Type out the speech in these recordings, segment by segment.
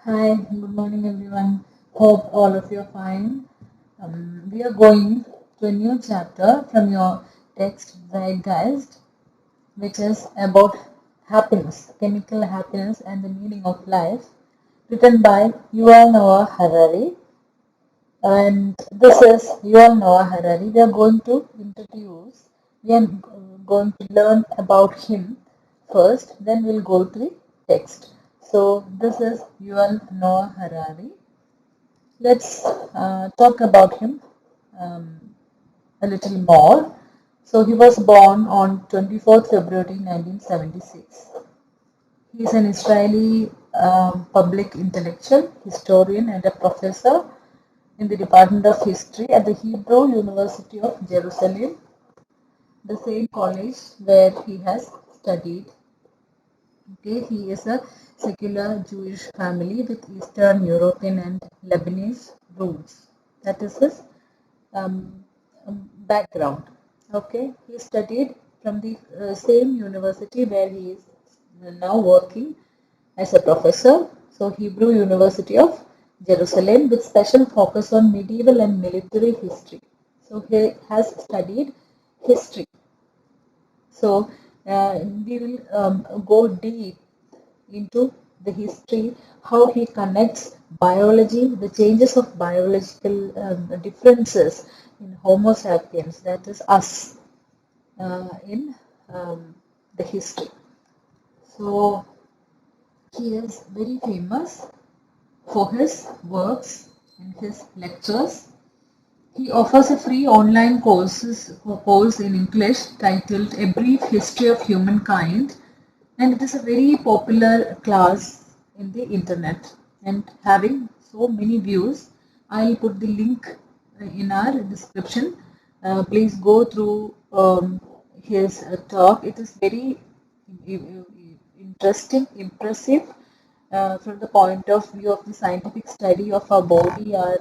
Hi, good morning everyone. Hope all of you are fine. We are going to a new chapter from your text Zeitgeist, which is about happiness, chemical happiness, and the meaning of life, written by Yuval Noah Harari. And this is Yuval Noah Harari. We are going to learn about him first, then we'll go to the text. So, this is Yuval Noah Harari. Let's talk about him um, a little more. So he was born on 24th February 1976. He is an Israeli public intellectual, historian, and a professor in the Department of History at the Hebrew University of Jerusalem, the same college where he has studied. Okay, he is a secular Jewish family with Eastern European and Lebanese roots. That is his background. Okay, he studied from the same university where he is now working as a professor. So, Hebrew University of Jerusalem with special focus on medieval and military history. So, he has studied history. So, we will go deep into the history, how he connects biology, the changes of biological differences in Homo sapiens, that is us, in the history. So he is very famous for his works and his lectures. He offers a free online course in English titled A Brief History of Humankind, and it is a very popular class in the internet and having so many views. I'll put the link in our description. Please go through his talk. It is very interesting, impressive from the point of view of the scientific study of our body, our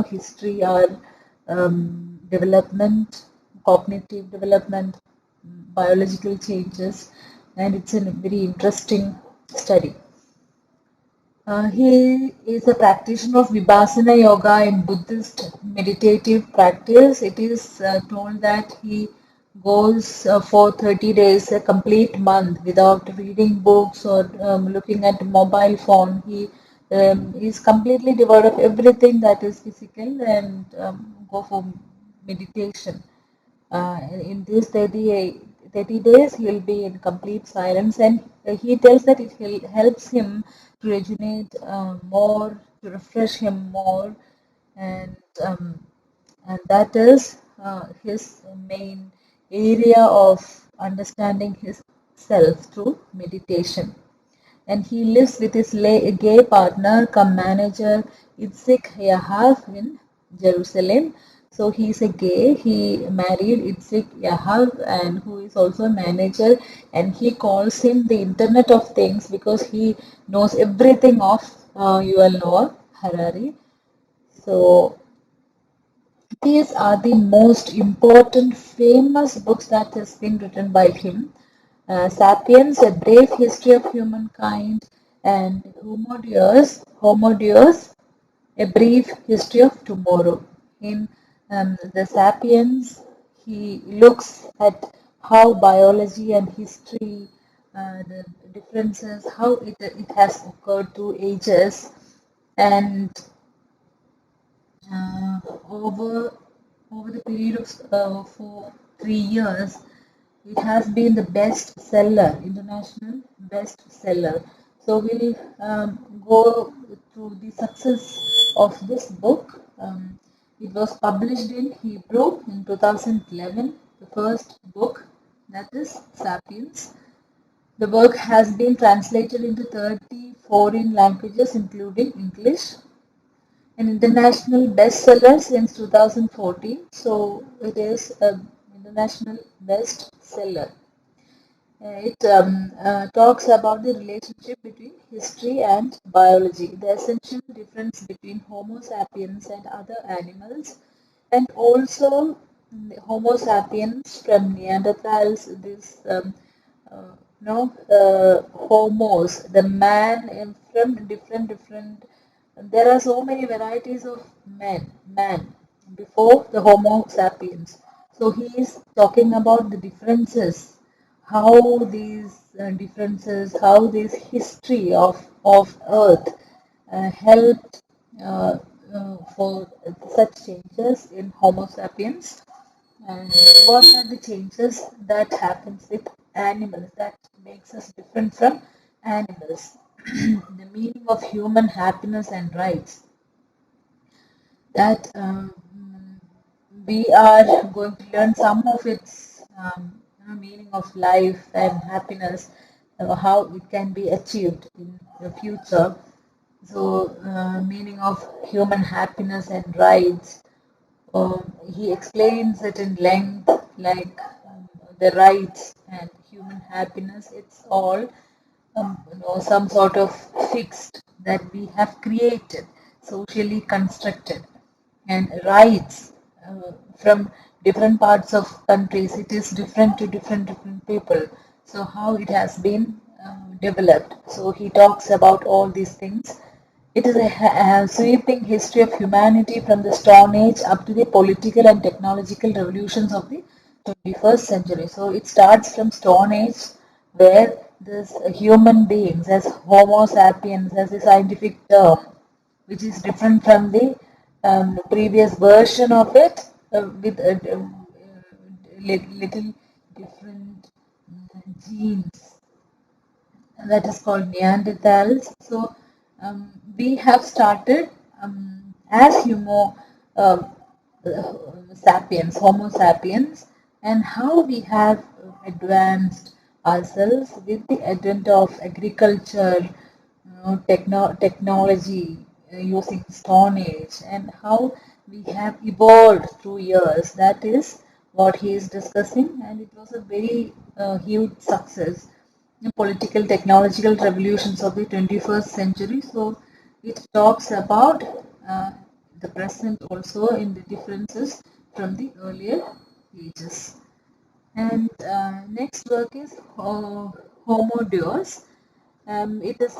history, our development, cognitive development, biological changes, and it's a very interesting study. He is a practitioner of Vipassana yoga and Buddhist meditative practice. It is told that he goes for 30 days, a complete month, without reading books or looking at mobile phone. He is completely devoid of everything that is physical and go for meditation. In these 30 days, he will be in complete silence, and he tells that helps him to rejuvenate more, to refresh him more, and um, and that is his main area of understanding his self through meditation. And he lives with his gay partner, come manager, Itzik Yahav in Jerusalem. So he is a gay. He married Itzik Yahav, and who is also a manager, and he calls him the Internet of Things because he knows everything of Yuval Noah Harari. So these are the most important, famous books that has been written by him. Sapiens, A Brave History of Humankind, and Homo Deus, A Brief History of Tomorrow. In the Sapiens, he looks at how biology and history, the differences, how it has occurred through ages, and uh, over over the period of for 3 years, it has been the best seller, international best seller. So we'll go through the success of this book. It was published in Hebrew in 2011, the first book, that is Sapiens. The work has been translated into 30 foreign languages, including English, an international bestseller since 2014. So it is an international bestseller. It talks about the relationship between history and biology, the essential difference between Homo sapiens and other animals, and also Homo sapiens from Neanderthals, this no, homos, the man from different. There are so many varieties of man before the Homo sapiens. So he is talking about the differences, how these differences, how this history of Earth helped for such changes in Homo sapiens, and what are the changes that happens with animals that makes us different from animals. The meaning of human happiness and rights, that we are going to learn some of its meaning of life and happiness, how it can be achieved in the future. So, meaning of human happiness and rights. He explains it in length, like the rights and human happiness. It's all some sort of fixed that we have created, socially constructed, and rights from different parts of countries. It is different to different people. So how it has been developed. So he talks about all these things. It is a sweeping history of humanity from the Stone Age up to the political and technological revolutions of the 21st century. So it starts from Stone Age, where this human beings as Homo sapiens as a scientific term, which is different from the previous version of it, with little different genes, that is called Neanderthals. So we have started as Homo sapiens, and how we have advanced ourselves with the advent of agriculture, technology, using Stone Age, and how we have evolved through years. That is what he is discussing, and it was a very huge success. The political technological revolutions of the 21st century. So it talks about the present also in the differences from the earlier ages. And next work is Homo Deus. It is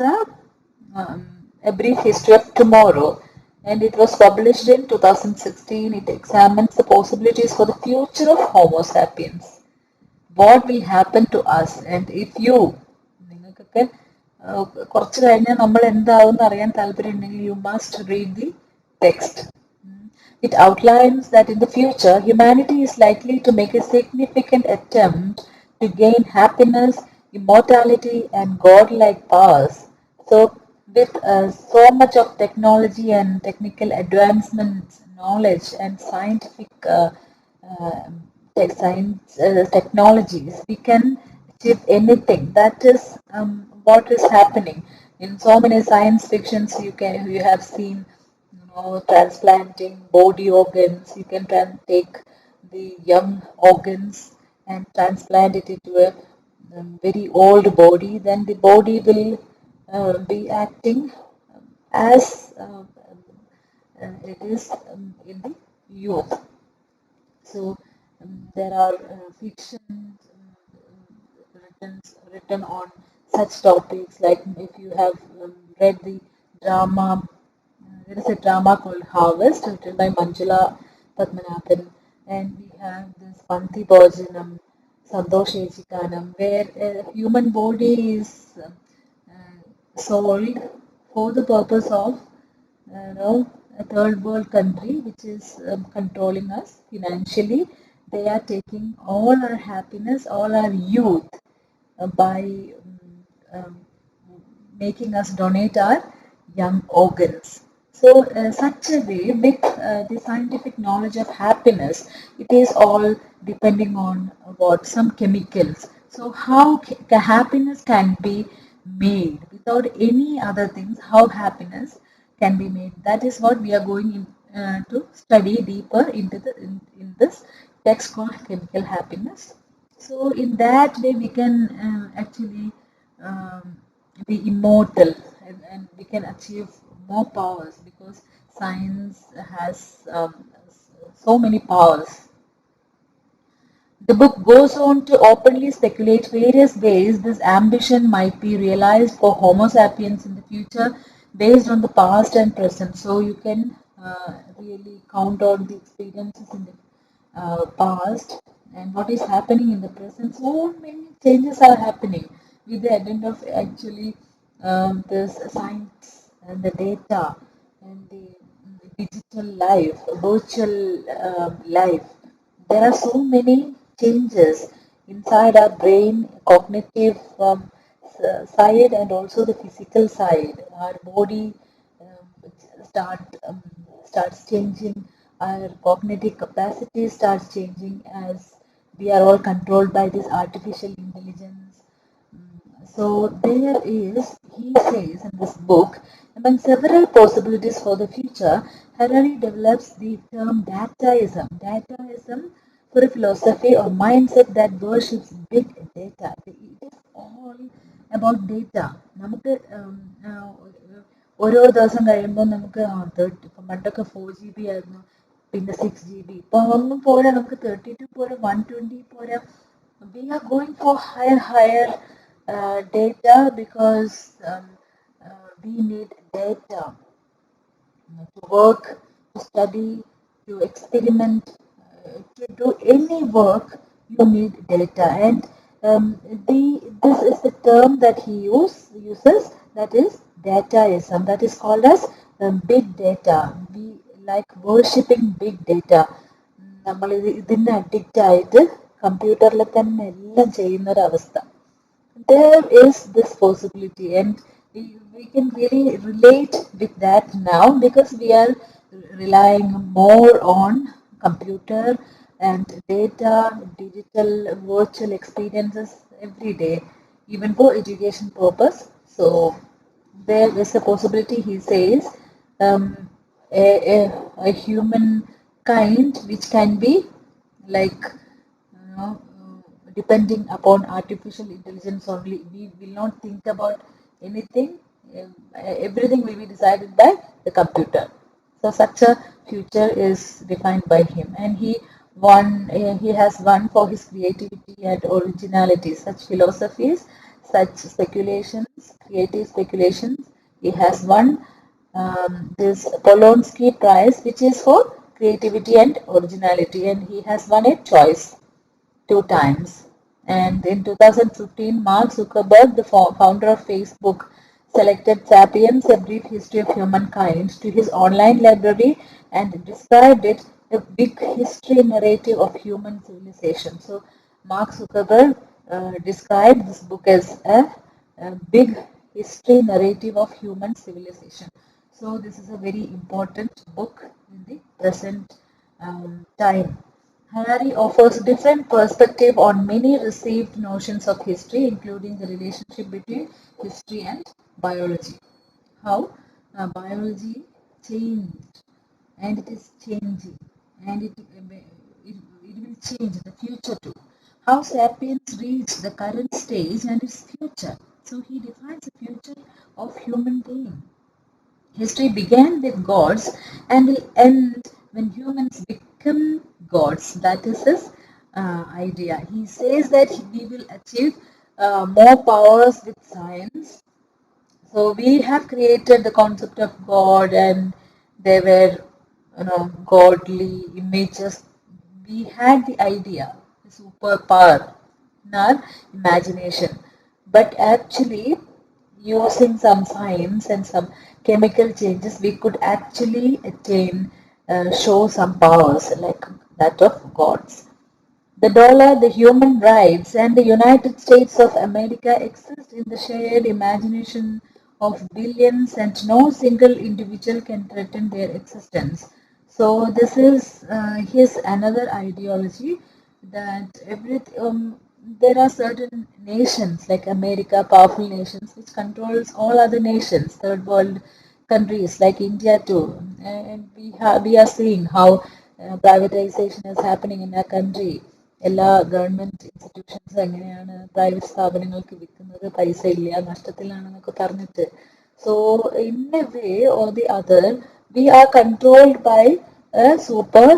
a brief history of tomorrow, and it was published in 2016. It examines the possibilities for the future of Homo sapiens. What will happen to us, and if you, നിങ്ങൾക്കൊക്കെ കുറച്ച് കഴിഞ്ഞാൽ നമ്മൾ എന്താവും അറിയാൻ താല്പര്യമുണ്ടെങ്കിൽ you must read the text. It outlines that in the future, humanity is likely to make a significant attempt to gain happiness, immortality, and godlike powers. So, with so much of technology and technical advancements, knowledge, and scientific uh, technologies, we can achieve anything. That is what is happening in so many science fictions. You have seen, transplanting body organs. You can take the young organs and transplant it into a very old body. Then the body will be acting as it is in the youth. So there are fictions written on such topics. Like if you have read the drama, there is a drama called Harvest, written by Manjula Padmanabhan, and we have this Panthi Bhojanam, Santosh Echikanam, where a human body is sold for the purpose of a third world country which is controlling us financially. They are taking all our happiness, all our youth by making us donate our young organs. So, such a way, with the scientific knowledge of happiness, it is all depending on what some chemicals. So, how happiness can be made without any other things? How happiness can be made? That is what we are going to study deeper into in this text called Chemical Happiness. So, in that way, we can actually be immortal, and we can achieve more powers, because science has so many powers. The book goes on to openly speculate various ways this ambition might be realized for Homo sapiens in the future based on the past and present. So you can really count on the experiences in the past and what is happening in the present. So many changes are happening with the advent of actually this science and the data and the digital life, virtual life. There are so many changes inside our brain, cognitive side and also the physical side. Our body start starts changing, our cognitive capacity starts changing as we are all controlled by this artificial intelligence. So there is, he says in this book, among several possibilities for the future, Harari develops the term dataism. Dataism for a philosophy or mindset that worships big data. It is all about data. നമുക്ക് ഓരോ ദിവസം കഴിയുമ്പോൾ നമുക്ക് പണ്ടൊക്കെ 4 GB ആയിരുന്നു, പിന്നെ 6 GB, ഇപ്പൊ ഒന്നും പോരാ, നമുക്ക് 32 പോരാ, 120 പോരാ. We are going for higher data because we need data to work, to study, to experiment, to do any work. You need data, and this is the term that he uses, that is dataism, that is called as big data. We like worshipping big data. നമ്മൾ ഇതിന് addict ആയിട്ട് കമ്പ്യൂട്ടറിൽ തന്നെ എല്ലാം ചെയ്യുന്ന ഒരു അവസ്ഥ. There is this possibility, and we can really relate with that now because we are relying more on computer and data, digital virtual experiences every day, even for education purpose. So there is a possibility, he says, um, a human kind which can be like, you know, depending upon artificial intelligence only. We will not think about anything. Everything will be decided by the computer. So such a future is defined by him, and he has won for his creativity and originality. Such philosophies, such speculations, creative speculations. He has won this Polonsky Prize, which is for creativity and originality, and he has won a choice 2 times. And in 2015, Mark Zuckerberg, the founder of Facebook, selected Sapiens, A Brief History of Humankind, to his online library and described it a big history narrative of human civilization. So, Mark Zuckerberg described this book as a big history narrative of human civilization. So, this is a very important book in the present time. Harari offers different perspective on many received notions of history, including the relationship between history and biology. How biology changed, and it is changing, and it will change in the future too. How sapiens reach the current stage and its future. So he defines the future of human being. History began with gods and will end when humans become gods. That is his idea. He says that we will achieve more powers with science. So we have created the concept of God, and they were, godly images. We had the idea, the superpower in our imagination, but actually using some science and some chemical changes, we could actually attain, show some powers like that of gods. The dollar, the human rights, and the United States of America exist in the shared imagination of billions, and no single individual can threaten their existence. So this is his another ideology, that there are certain nations like America, powerful nations, which controls all other nations, third world countries like India too, and we are seeing how privatization is happening in our country. എല്ലാ government institutions എങ്ങനെയാണ് private സ്ഥാപനങ്ങൾക്ക് വിൽക്കുന്നത്, പൈസ ഇല്ല, നഷ്ടത്തിലാണെന്നൊക്കെ പറഞ്ഞിട്ട്. So in a way or the other, we are controlled by a super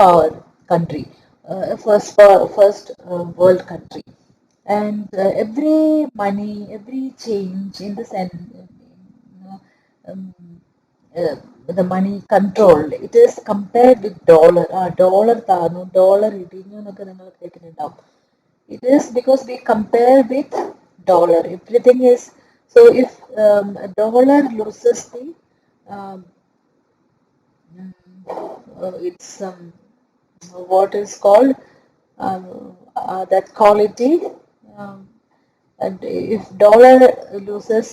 power country first world country. And every money, every change in the sense, um, uh, the money control, it is compared with dollar. Dollar താന്നു, dollar ഇടിഞ്ഞു എന്നൊക്കെ നിങ്ങൾ കേട്ടിട്ടുണ്ടാവും. It is because we compare with dollar. Everything is so. If a dollar loses the um, it's what is called that quality. Um, and if dollar loses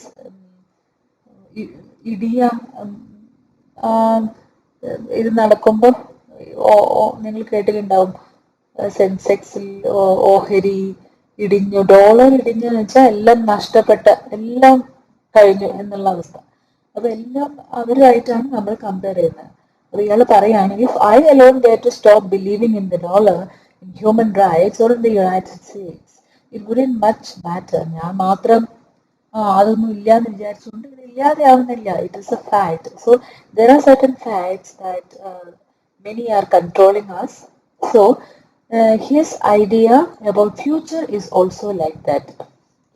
ഇടിയ ഇത് നടക്കുമ്പോൾ നിങ്ങൾ കേട്ടിട്ടുണ്ടാവും സെൻസെക്സിൽ ഓഹരി ഇടിഞ്ഞു, ഡോളർ ഇടിഞ്ഞു എന്ന് വെച്ചാൽ എല്ലാം നഷ്ടപ്പെട്ട, എല്ലാം കഴിഞ്ഞു എന്നുള്ള അവസ്ഥ. അപ്പൊ എല്ലാം അവരുമായിട്ടാണ് നമ്മൾ കമ്പയർ ചെയ്യുന്നത്. അപ്പൊ ഇയാൾ പറയാണ്, if I alone dare to stop believing in the dollar, in human rights or in the United States, it wouldn't much matter. ഞാൻ മാത്രം അതൊന്നും ഇല്ലാന്ന് വിചാരിച്ചുകൊണ്ട് ഇത് ഇല്ലാതെ ആവുന്നില്ല. It is a fact. So there are certain facts that many are controlling us. So his idea about future is also like that.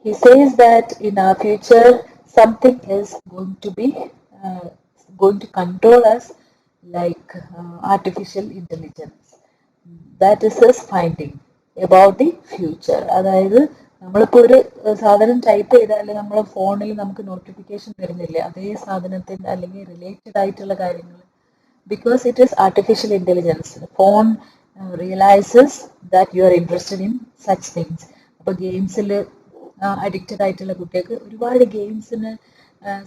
He says that in our future something is uh, going to control us like artificial intelligence. That is his finding about the future. അതായത് നമ്മളിപ്പോൾ ഒരു സാധനം type ചെയ്താൽ നമ്മളെ ഫോണിൽ നമുക്ക് notification വരുന്നില്ലേ, അതേ സാധനത്തിന് അല്ലെങ്കിൽ റിലേറ്റഡ് ആയിട്ടുള്ള കാര്യങ്ങൾ, because it is artificial intelligence. The phone realizes that you are interested in such things. അപ്പോൾ ഗെയിംസിൽ അഡിക്റ്റഡ് ആയിട്ടുള്ള കുട്ടികൾക്ക് ഒരുപാട് ഗെയിംസിന്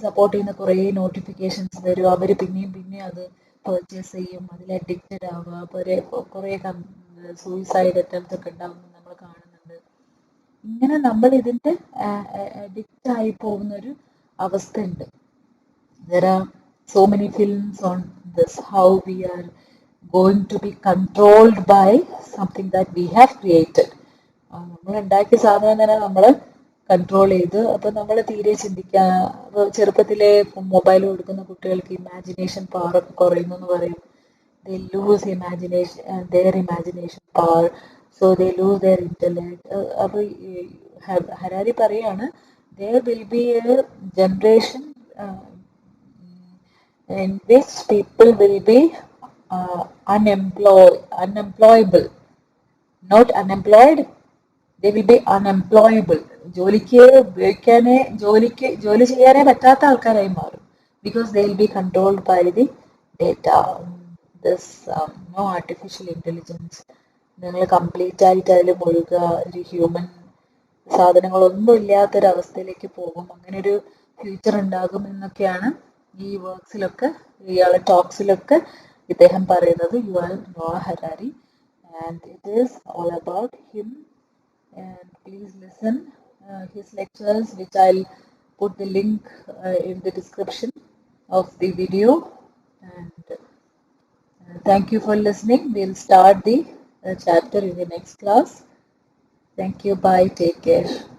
സപ്പോർട്ട് ചെയ്യുന്ന കുറേ നോട്ടിഫിക്കേഷൻസ് വരും. അവർ പിന്നെയും പിന്നെയും അത് പർച്ചേസ് ചെയ്യും, അതിൽ അഡിക്റ്റഡ് ആവുക, കുറേ സൂയിസൈഡ് അറ്റംപ്റ്റ് ഒക്കെ ഉണ്ടാവുന്നത് നമ്മൾ കാണുന്നുണ്ട്. ഇങ്ങനെ നമ്മൾ ഇതിൻ്റെ അഡിക്റ്റ് ആയി പോകുന്ന ഒരു അവസ്ഥയുണ്ട്. There are so many films on this, how we are going to be controlled by something that we have created. നമ്മൾ ഉണ്ടാക്കിയ സാധനം തന്നെ നമ്മൾ കൺട്രോൾ ചെയ്ത്, അപ്പം നമ്മൾ തീരെ ചിന്തിക്കാൻ, ചെറുപ്പത്തിലെ മൊബൈൽ കൊടുക്കുന്ന കുട്ടികൾക്ക് ഇമാജിനേഷൻ പവർ ഒക്കെ കുറയുന്നു എന്ന് പറയും. They lose their imagination power, so they lose their intellect. അപ്പോൾ ഹരാരി പറയാണ്, there will be a generation in which people will be unemployable, not unemployed, they will be unemployable. ജോലി ചെയ്യാനേ പറ്റാത്ത ആൾക്കാരായി മാറും, because they will be controlled by the data. This no artificial intelligence, നിങ്ങൾ complete ആയിട്ട് അതിൽ മുഴുകുക, ഒരു human സാധനങ്ങളൊന്നും ഇല്ലാത്തൊരവസ്ഥയിലേക്ക് പോകും, അങ്ങനെ ഒരു ഫ്യൂച്ചർ ഉണ്ടാകും എന്നൊക്കെയാണ് ഈ വർക്ക്സിലൊക്കെ, ഇയാളുടെ ടോക്സിലൊക്കെ ഇദ്ദേഹം പറയുന്നത്, Yuval Noah Harari. And it is all about him. And please listen his lectures, which I'll put the link in the description of the video. And thank you for listening. We'll start the chapter in the next class. Thank you. Bye. Take care.